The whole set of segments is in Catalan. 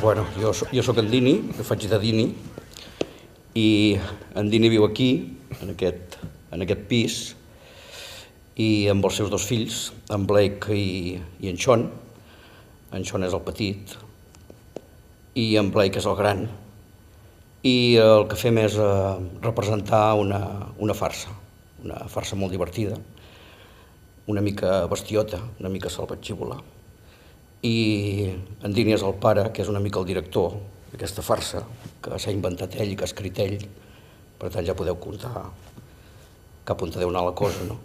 Bueno, jo soc en Dini, jo faig de Dini, i en Dini viu aquí, en aquest pis, i amb els seus dos fills, en Blake i en Sean. En Sean és el petit i en Blake és el gran. I el que fem és representar una farsa molt divertida, una mica bestiota, una mica salvatgívola. I en Dini és el pare, que és una mica el director d'aquesta farsa, que s'ha inventat ell i que ha escrit ell. Per tant, ja podeu comptar cap on deu anar la cosa, no?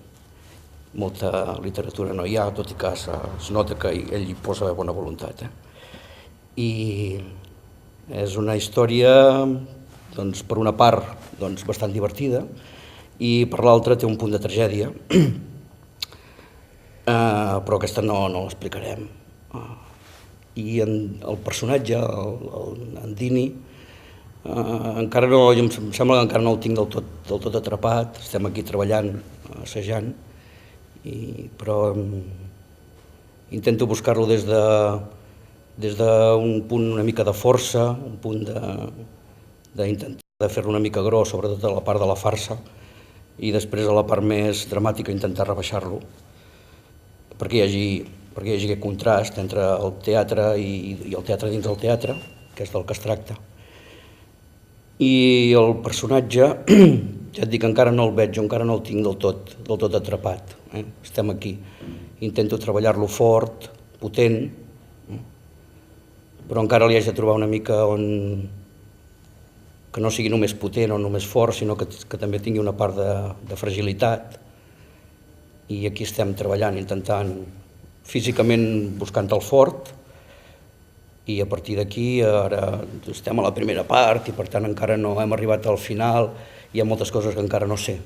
Molta literatura no hi ha, tot i que es nota que ell hi posa bona voluntat. I és una història, doncs, per una part, bastant divertida, i per l'altra té un punt de tragèdia, però aquesta no l'explicarem. I el personatge, en Dini, encara no, em sembla que encara no el tinc del tot atrapat. Estem aquí treballant, assajant, però intento buscar-lo des d'un punt una mica de força, un punt d'intentar fer-lo una mica gros, sobretot a la part de la farsa, i després a la part més dramàtica intentar rebaixar-lo, perquè hi hagi aquest contrast entre el teatre i el teatre dins del teatre, que és del que es tracta. I el personatge, ja et dic, encara no el veig, encara no el tinc del tot atrapat. Estem aquí. Intento treballar-lo fort, potent, però encara li haig de trobar una mica que no sigui només potent o només fort, sinó que també tingui una part de fragilitat. I aquí estem treballant, intentant, físicament buscant el fort, i a partir d'aquí ara estem a la primera part i per tant encara no hem arribat al final, hi ha moltes coses que encara no sé.